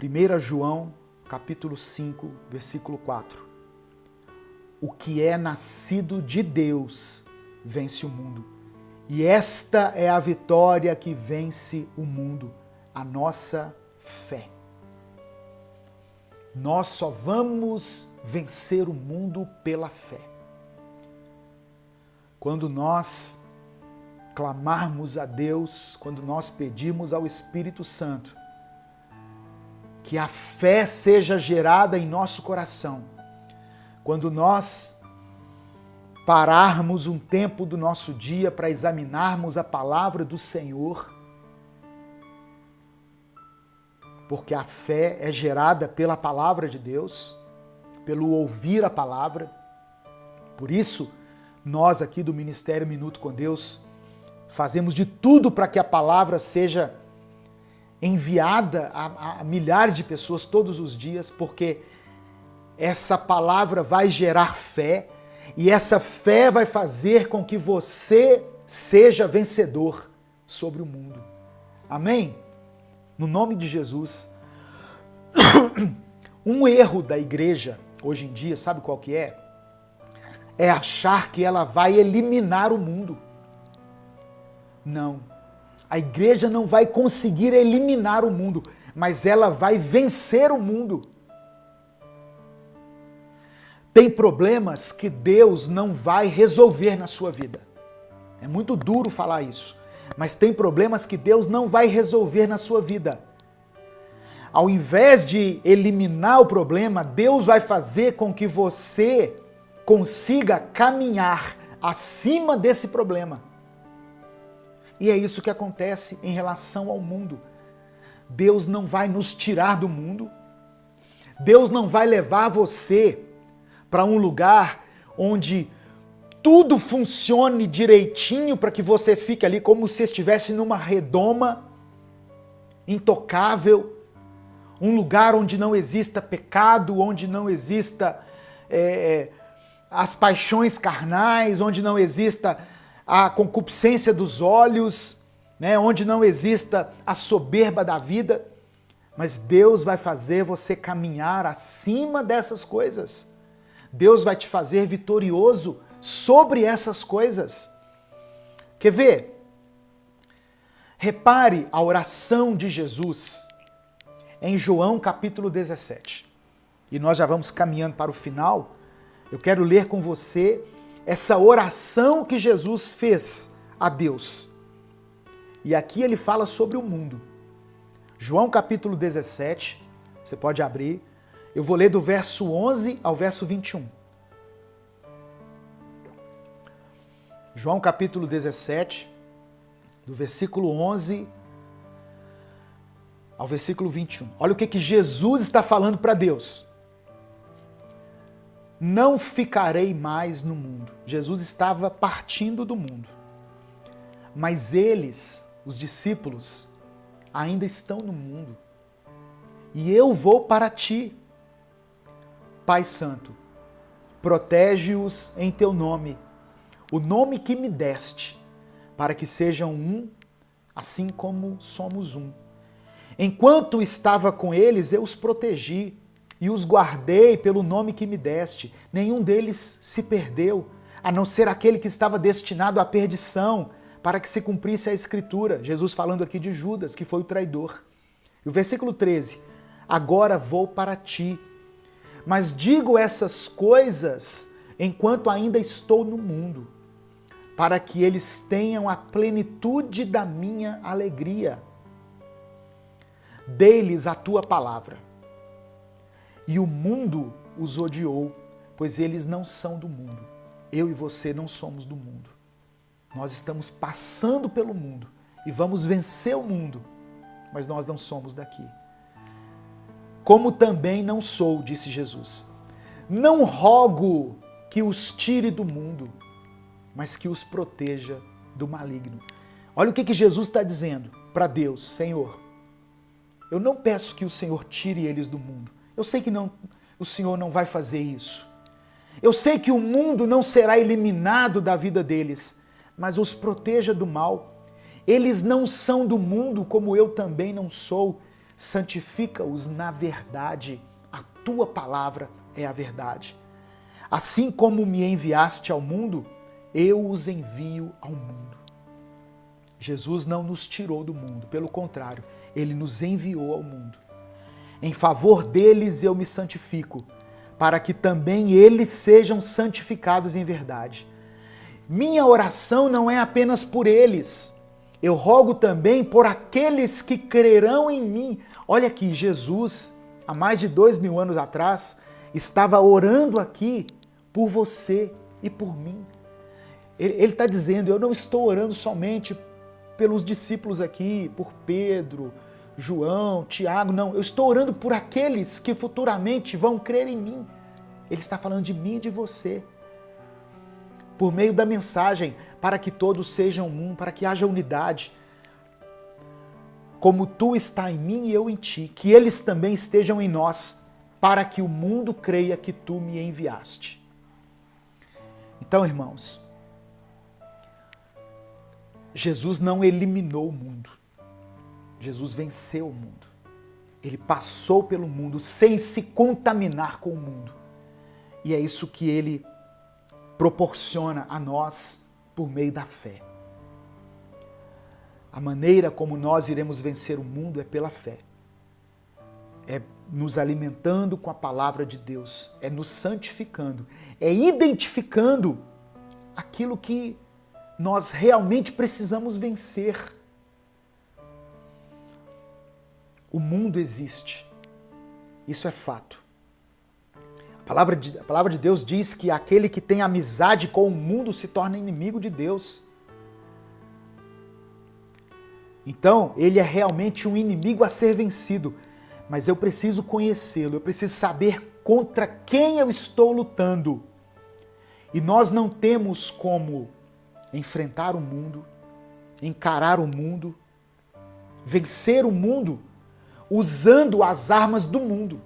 1 João, capítulo 5, versículo 4. O que é nascido de Deus vence o mundo. E esta é a vitória que vence o mundo, a nossa fé. Nós só vamos vencer o mundo pela fé. Quando nós clamarmos a Deus, quando nós pedirmos ao Espírito Santo que a fé seja gerada em nosso coração, quando nós pararmos um tempo do nosso dia para examinarmos a palavra do Senhor, porque a fé é gerada pela palavra de Deus, pelo ouvir a palavra. Por isso, nós aqui do Ministério Minuto com Deus fazemos de tudo para que a palavra seja enviada a milhares de pessoas todos os dias, porque essa palavra vai gerar fé e essa fé vai fazer com que você seja vencedor sobre o mundo. Amém? No nome de Jesus. Um erro da igreja hoje em dia, sabe qual que é? É achar que ela vai eliminar o mundo. Não. A igreja não vai conseguir eliminar o mundo, mas ela vai vencer o mundo. Tem problemas que Deus não vai resolver na sua vida. É muito duro falar isso, mas tem problemas que Deus não vai resolver na sua vida. Ao invés de eliminar o problema, Deus vai fazer com que você consiga caminhar acima desse problema. E é isso que acontece em relação ao mundo. Deus não vai nos tirar do mundo. Deus não vai levar você para um lugar onde tudo funcione direitinho para que você fique ali como se estivesse numa redoma intocável, um lugar onde não exista pecado, onde não exista as paixões carnais, onde não exista a concupiscência dos olhos, né? Onde não exista a soberba da vida. Mas Deus vai fazer você caminhar acima dessas coisas. Deus vai te fazer vitorioso sobre essas coisas. Quer ver? Repare a oração de Jesus em João capítulo 17. E nós já vamos caminhando para o final. Eu quero ler com você essa oração que Jesus fez a Deus. E aqui ele fala sobre o mundo. João capítulo 17, você pode abrir. Eu vou ler do verso 11 ao verso 21. João capítulo 17, do versículo 11 ao versículo 21. Olha o que Jesus está falando para Deus. Não ficarei mais no mundo. Jesus estava partindo do mundo. Mas eles, os discípulos, ainda estão no mundo. E eu vou para ti. Pai Santo, protege-os em teu nome, o nome que me deste, para que sejam um, assim como somos um. Enquanto estava com eles, eu os protegi e os guardei pelo nome que me deste. Nenhum deles se perdeu, a não ser aquele que estava destinado à perdição, para que se cumprisse a Escritura. Jesus falando aqui de Judas, que foi o traidor. E o versículo 13. Agora vou para ti, mas digo essas coisas enquanto ainda estou no mundo, para que eles tenham a plenitude da minha alegria. Dei-lhes a tua palavra, e o mundo os odiou, pois eles não são do mundo. Eu e você não somos do mundo. Nós estamos passando pelo mundo e vamos vencer o mundo, mas nós não somos daqui. Como também não sou, disse Jesus. Não rogo que os tire do mundo, mas que os proteja do maligno. Olha o que Jesus está dizendo para Deus. Senhor, eu não peço que o Senhor tire eles do mundo. Eu sei que o Senhor não vai fazer isso. Eu sei que o mundo não será eliminado da vida deles, mas os proteja do mal. Eles não são do mundo como eu também não sou. santifica-os na verdade, a tua palavra é a verdade. Assim como me enviaste ao mundo, eu os envio ao mundo. Jesus não nos tirou do mundo, pelo contrário, ele nos enviou ao mundo. Em favor deles eu me santifico, para que também eles sejam santificados em verdade. Minha oração não é apenas por eles, eu rogo também por aqueles que crerão em mim. Olha aqui, Jesus, há mais de 2000 anos atrás, estava orando aqui por você e por mim. Ele está dizendo, eu não estou orando somente pelos discípulos aqui, por Pedro, João, Tiago, não. Eu estou orando por aqueles que futuramente vão crer em mim. Ele está falando de mim e de você. Por meio da mensagem, para que todos sejam um, para que haja unidade. Como tu está em mim e eu em ti, que eles também estejam em nós, para que o mundo creia que tu me enviaste. Então, irmãos, Jesus não eliminou o mundo. Jesus venceu o mundo. Ele passou pelo mundo sem se contaminar com o mundo. E é isso que ele proporciona a nós por meio da fé. A maneira como nós iremos vencer o mundo é pela fé. É nos alimentando com a palavra de Deus, é nos santificando, é identificando aquilo que nós realmente precisamos vencer. O mundo existe. Isso é fato. A palavra de Deus diz que aquele que tem amizade com o mundo se torna inimigo de Deus. Então, ele é realmente um inimigo a ser vencido. Mas eu preciso conhecê-lo, eu preciso saber contra quem eu estou lutando. E nós não temos como enfrentar o mundo, encarar o mundo, vencer o mundo usando as armas do mundo.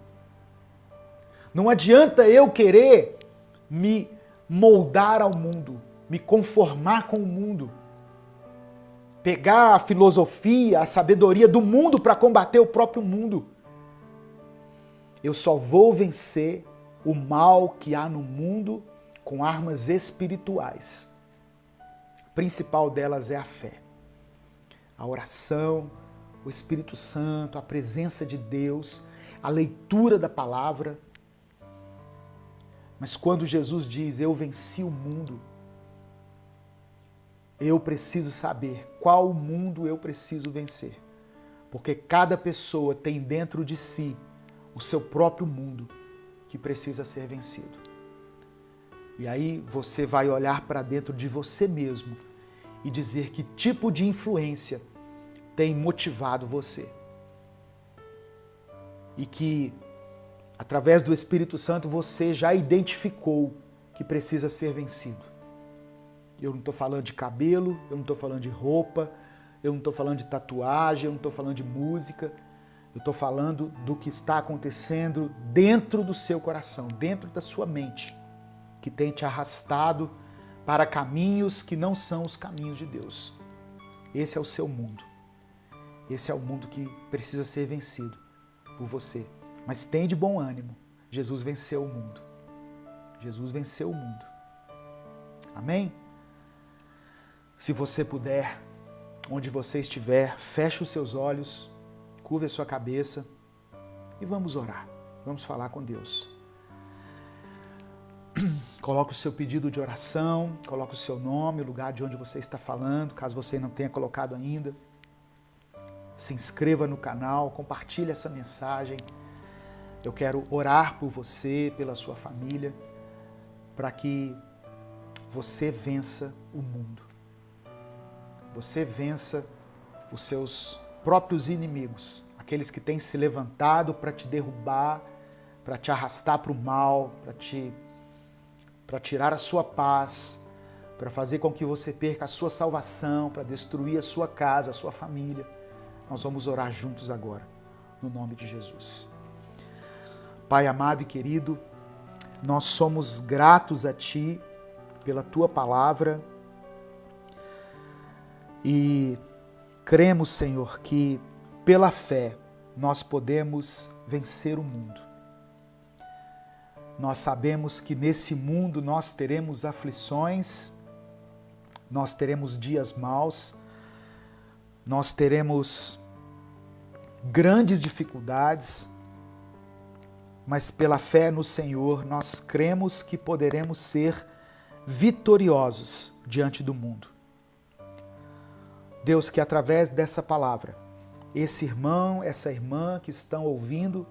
Não adianta eu querer me moldar ao mundo, me conformar com o mundo, pegar a filosofia, a sabedoria do mundo para combater o próprio mundo. Eu só vou vencer o mal que há no mundo com armas espirituais. A principal delas é a fé, a oração, o Espírito Santo, a presença de Deus, a leitura da palavra. Mas quando Jesus diz, eu venci o mundo, eu preciso saber qual mundo eu preciso vencer. Porque cada pessoa tem dentro de si o seu próprio mundo que precisa ser vencido. E aí você vai olhar para dentro de você mesmo e dizer que tipo de influência tem motivado você. E que, através do Espírito Santo, você já identificou que precisa ser vencido. Eu não estou falando de cabelo, eu não estou falando de roupa, eu não estou falando de tatuagem, eu não estou falando de música. Eu estou falando do que está acontecendo dentro do seu coração, dentro da sua mente, que tem te arrastado para caminhos que não são os caminhos de Deus. Esse é o seu mundo. Esse é o mundo que precisa ser vencido por você. Mas tem de bom ânimo. Jesus venceu o mundo. Jesus venceu o mundo. Amém? Se você puder, onde você estiver, feche os seus olhos, curve a sua cabeça e vamos orar. Vamos falar com Deus. Coloque o seu pedido de oração, coloque o seu nome, o lugar de onde você está falando, caso você não tenha colocado ainda. Se inscreva no canal, compartilhe essa mensagem. Eu quero orar por você, pela sua família, para que você vença o mundo. Você vença os seus próprios inimigos, aqueles que têm se levantado para te derrubar, para te arrastar para o mal, para tirar a sua paz, para fazer com que você perca a sua salvação, para destruir a sua casa, a sua família. Nós vamos orar juntos agora, no nome de Jesus. Pai amado e querido, nós somos gratos a Ti pela Tua palavra e cremos, Senhor, que pela fé nós podemos vencer o mundo. Nós sabemos que nesse mundo nós teremos aflições, nós teremos dias maus, nós teremos grandes dificuldades, mas pela fé no Senhor nós cremos que poderemos ser vitoriosos diante do mundo. Deus, que através dessa palavra, esse irmão, essa irmã que estão ouvindo,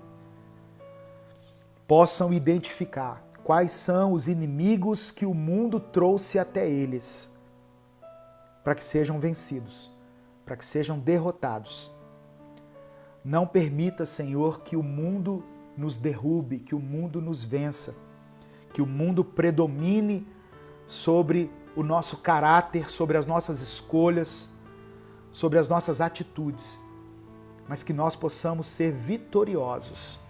possam identificar quais são os inimigos que o mundo trouxe até eles, para que sejam vencidos, para que sejam derrotados. Não permita, Senhor, que o mundo nos derrube, que o mundo nos vença, que o mundo predomine sobre o nosso caráter, sobre as nossas escolhas, sobre as nossas atitudes, mas que nós possamos ser vitoriosos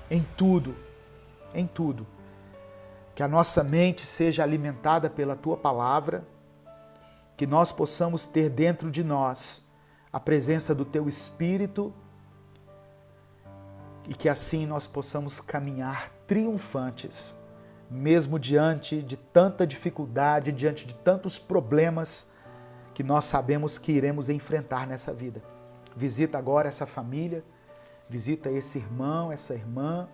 em tudo, em tudo. Que a nossa mente seja alimentada pela Tua palavra, que nós possamos ter dentro de nós a presença do Teu Espírito e que assim nós possamos caminhar triunfantes, mesmo diante de tanta dificuldade, diante de tantos problemas que nós sabemos que iremos enfrentar nessa vida. Visita agora essa família, visita esse irmão, essa irmã,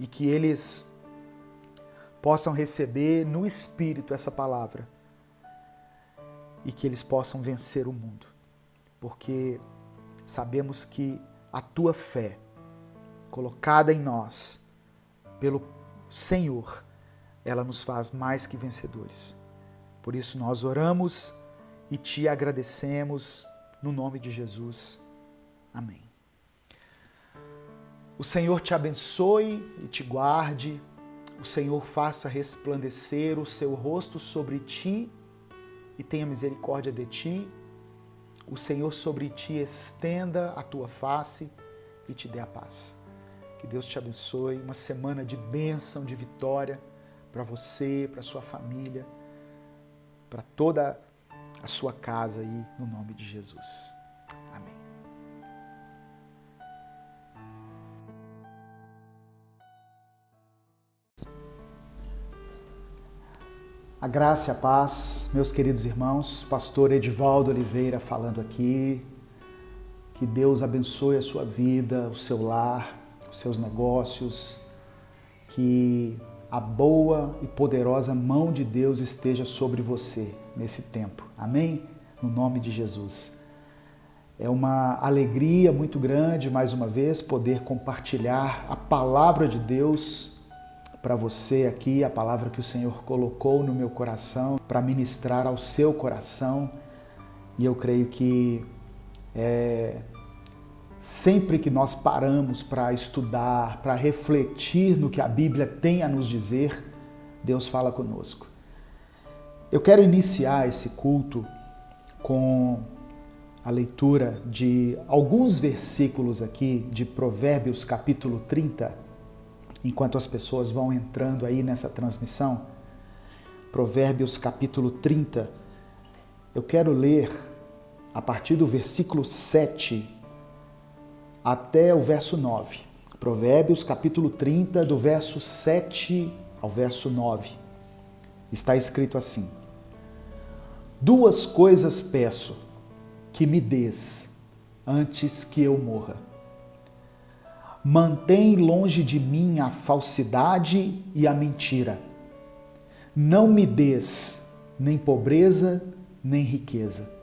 e que eles possam receber no Espírito essa palavra e que eles possam vencer o mundo, porque sabemos que a Tua fé, colocada em nós pelo Senhor, ela nos faz mais que vencedores. Por isso nós oramos e Te agradecemos no nome de Jesus. Amém. O Senhor te abençoe e te guarde, o Senhor faça resplandecer o seu rosto sobre ti e tenha misericórdia de ti, o Senhor sobre ti estenda a tua face e te dê a paz. Que Deus te abençoe, uma semana de bênção, de vitória para você, para sua família, para toda a sua casa aí, no nome de Jesus. Amém. A graça e a paz, meus queridos irmãos, pastor Edivaldo Oliveira falando aqui. Que Deus abençoe a sua vida, o seu lar, os seus negócios. Que a boa e poderosa mão de Deus esteja sobre você nesse tempo. Amém? No nome de Jesus. É uma alegria muito grande, mais uma vez, poder compartilhar a palavra de Deus para você aqui, a palavra que o Senhor colocou no meu coração para ministrar ao seu coração. E eu creio que sempre que nós paramos para estudar, para refletir no que a Bíblia tem a nos dizer, Deus fala conosco. Eu quero iniciar esse culto com a leitura de alguns versículos aqui de Provérbios capítulo 30, enquanto as pessoas vão entrando aí nessa transmissão. Provérbios capítulo 30, eu quero ler a partir do versículo 7 até o verso 9. Provérbios capítulo 30, do verso 7 ao verso 9. Está escrito assim: Duas coisas peço que me dês antes que eu morra. Mantém longe de mim a falsidade e a mentira. Não me dês nem pobreza, nem riqueza.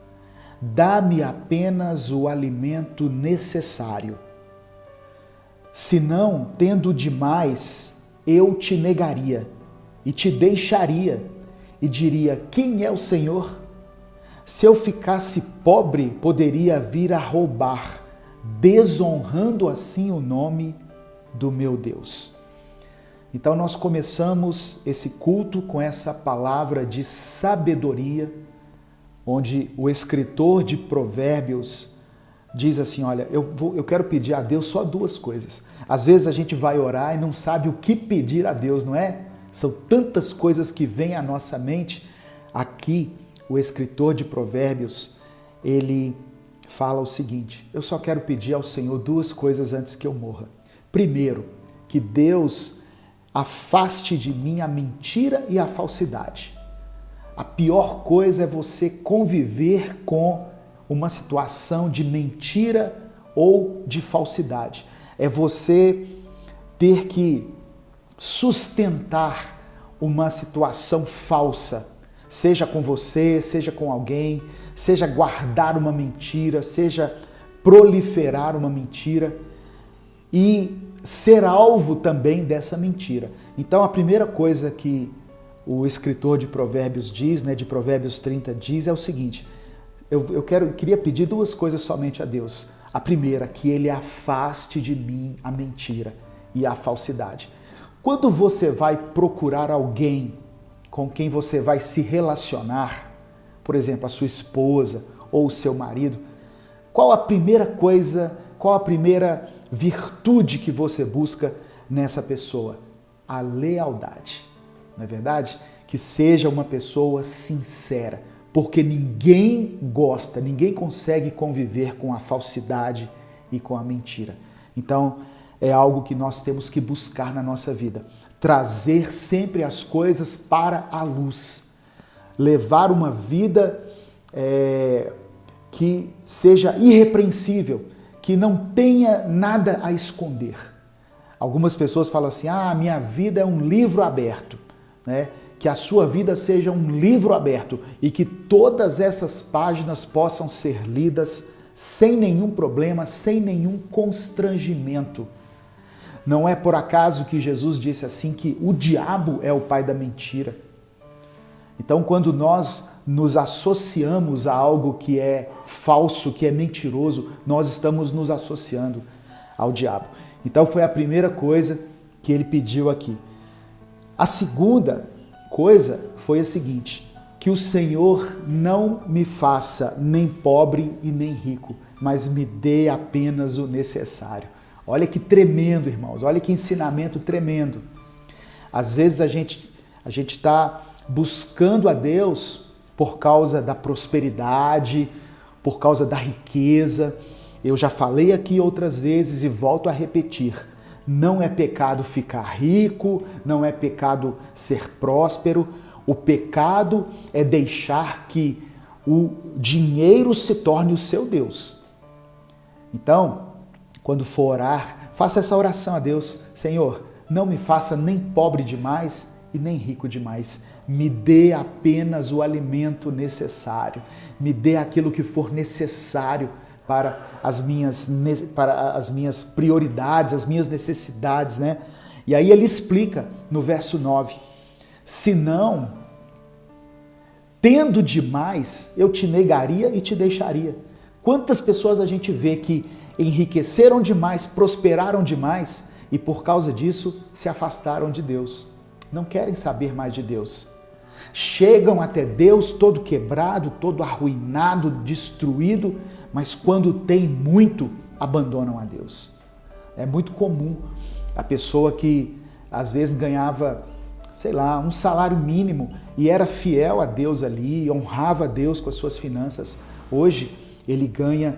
Dá-me apenas o alimento necessário. Senão, tendo demais, eu te negaria e te deixaria e diria: quem é o Senhor? Se eu ficasse pobre, poderia vir a roubar, desonrando assim o nome do meu Deus. Então nós começamos esse culto com essa palavra de sabedoria, onde o escritor de Provérbios diz assim: olha, eu quero pedir a Deus só duas coisas. Às vezes a gente vai orar e não sabe o que pedir a Deus, não é? São tantas coisas que vêm à nossa mente. Aqui, o escritor de Provérbios, ele fala o seguinte: eu só quero pedir ao Senhor duas coisas antes que eu morra. Primeiro, que Deus afaste de mim a mentira e a falsidade. A pior coisa é você conviver com uma situação de mentira ou de falsidade. É você ter que sustentar uma situação falsa, seja com você, seja com alguém, seja guardar uma mentira, seja proliferar uma mentira e ser alvo também dessa mentira. Então a primeira coisa que o escritor de Provérbios diz, de Provérbios 30 diz, é o seguinte: eu queria pedir duas coisas somente a Deus. A primeira, que Ele afaste de mim a mentira e a falsidade. Quando você vai procurar alguém com quem você vai se relacionar, por exemplo, a sua esposa ou o seu marido, qual a primeira coisa, qual a primeira virtude que você busca nessa pessoa? A lealdade, não é verdade? Que seja uma pessoa sincera, porque ninguém gosta, ninguém consegue conviver com a falsidade e com a mentira. Então, é algo que nós temos que buscar na nossa vida. Trazer sempre as coisas para a luz. Levar uma vida que seja irrepreensível, que não tenha nada a esconder. Algumas pessoas falam assim: minha vida é um livro aberto, né? Que a sua vida seja um livro aberto e que todas essas páginas possam ser lidas sem nenhum problema, sem nenhum constrangimento. Não é por acaso que Jesus disse assim que o diabo é o pai da mentira. Então, quando nós nos associamos a algo que é falso, que é mentiroso, nós estamos nos associando ao diabo. Então, foi a primeira coisa que ele pediu aqui. A segunda coisa foi a seguinte: que o Senhor não me faça nem pobre e nem rico, mas me dê apenas o necessário. Olha que tremendo, irmãos, olha que ensinamento tremendo. Às vezes a gente está buscando a Deus por causa da prosperidade, por causa da riqueza. Eu já falei aqui outras vezes e volto a repetir: não é pecado ficar rico, não é pecado ser próspero. O pecado é deixar que o dinheiro se torne o seu Deus. Então, quando for orar, faça essa oração a Deus: Senhor, não me faça nem pobre demais e nem rico demais. Me dê apenas o alimento necessário. Me dê aquilo que for necessário para as minhas prioridades, as minhas necessidades, né? E aí ele explica no verso 9: senão, tendo demais, eu te negaria e te deixaria. Quantas pessoas a gente vê que enriqueceram demais, prosperaram demais e por causa disso se afastaram de Deus. Não querem saber mais de Deus. Chegam até Deus todo quebrado, todo arruinado, destruído, mas quando tem muito, abandonam a Deus. É muito comum a pessoa que às vezes ganhava, um salário mínimo e era fiel a Deus ali, honrava a Deus com as suas finanças. Hoje ele ganha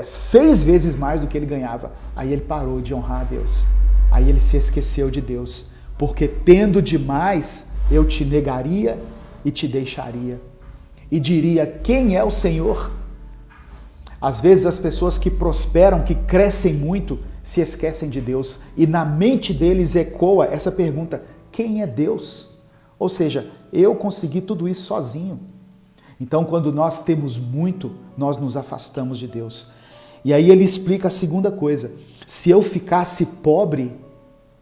6 vezes mais do que ele ganhava. Aí ele parou de honrar a Deus. Aí ele se esqueceu de Deus. Porque tendo demais, eu te negaria e te deixaria. E diria: quem é o Senhor? Às vezes as pessoas que prosperam, que crescem muito, se esquecem de Deus. E na mente deles ecoa essa pergunta: quem é Deus? Ou seja, eu consegui tudo isso sozinho. Então, quando nós temos muito, nós nos afastamos de Deus. E aí ele explica a segunda coisa: se eu ficasse pobre,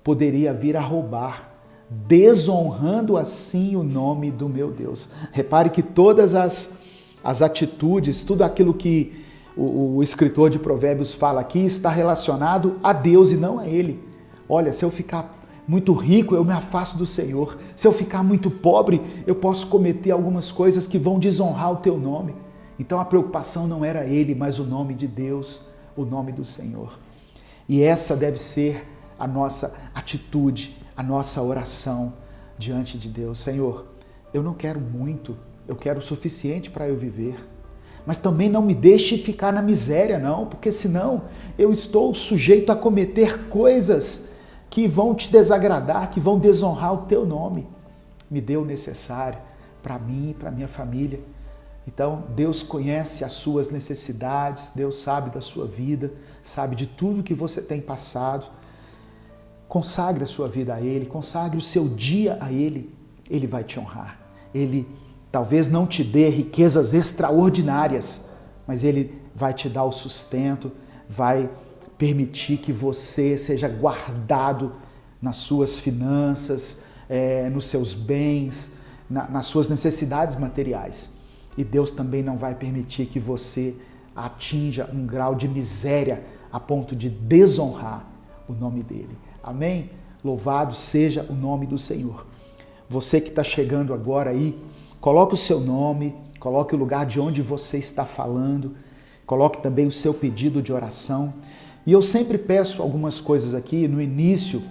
poderia vir a roubar, desonrando assim o nome do meu Deus. Repare que todas as atitudes, tudo aquilo que o escritor de Provérbios fala aqui está relacionado a Deus e não a ele. Olha, se eu ficar muito rico, eu me afasto do Senhor. Se eu ficar muito pobre, eu posso cometer algumas coisas que vão desonrar o teu nome. Então a preocupação não era ele, mas o nome de Deus, o nome do Senhor. E essa deve ser a nossa atitude, a nossa oração diante de Deus. Senhor, eu não quero muito, eu quero o suficiente para eu viver. mas também não me deixe ficar na miséria, não, porque senão eu estou sujeito a cometer coisas que vão te desagradar, que vão desonrar o teu nome. Me dê o necessário para mim, para minha família. Então, Deus conhece as suas necessidades, Deus sabe da sua vida, sabe de tudo que você tem passado. Consagre a sua vida a Ele, consagre o seu dia a Ele. Ele vai te honrar. Ele talvez não te dê riquezas extraordinárias, mas Ele vai te dar o sustento, vai permitir que você seja guardado nas suas finanças, nos seus bens, nas suas necessidades materiais. E Deus também não vai permitir que você atinja um grau de miséria a ponto de desonrar o nome dele. Amém? Louvado seja o nome do Senhor. Você que está chegando agora aí, coloque o seu nome, coloque o lugar de onde você está falando, coloque também o seu pedido de oração. E eu sempre peço algumas coisas aqui no início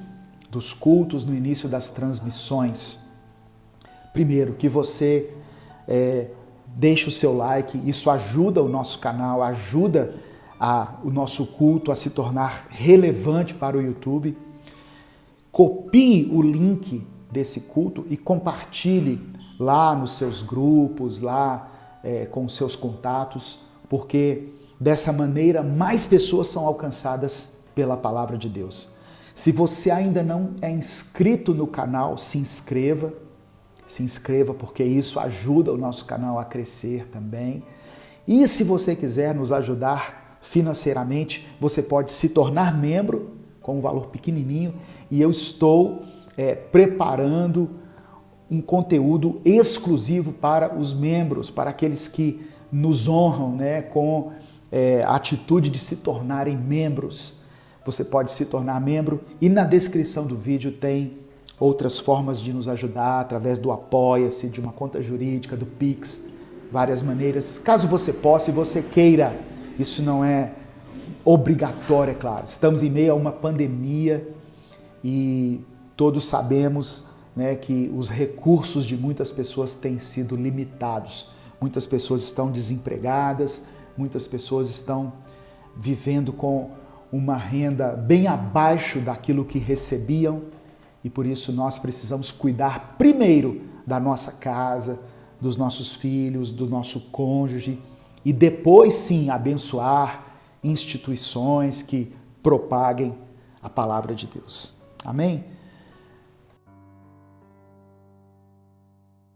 dos cultos, no início das transmissões. Primeiro, que você deixe o seu like, isso ajuda o nosso canal, ajuda o nosso culto a se tornar relevante para o YouTube. Copie o link desse culto e compartilhe lá nos seus grupos, lá com os seus contatos, porque dessa maneira mais pessoas são alcançadas pela palavra de Deus. Se você ainda não é inscrito no canal, se inscreva porque isso ajuda o nosso canal a crescer também. E se você quiser nos ajudar financeiramente, você pode se tornar membro com um valor pequenininho e eu estou preparando um conteúdo exclusivo para os membros, para aqueles que nos honram, né, com a atitude de se tornarem membros. Você pode se tornar membro e na descrição do vídeo tem outras formas de nos ajudar, através do Apoia-se, de uma conta jurídica, do Pix, várias maneiras. Caso você possa e você queira, isso não é obrigatório, é claro. Estamos em meio a uma pandemia e todos sabemos, né, que os recursos de muitas pessoas têm sido limitados. Muitas pessoas estão desempregadas, muitas pessoas estão vivendo com uma renda bem abaixo daquilo que recebiam e por isso nós precisamos cuidar primeiro da nossa casa, dos nossos filhos, do nosso cônjuge e depois sim abençoar instituições que propaguem a palavra de Deus. Amém?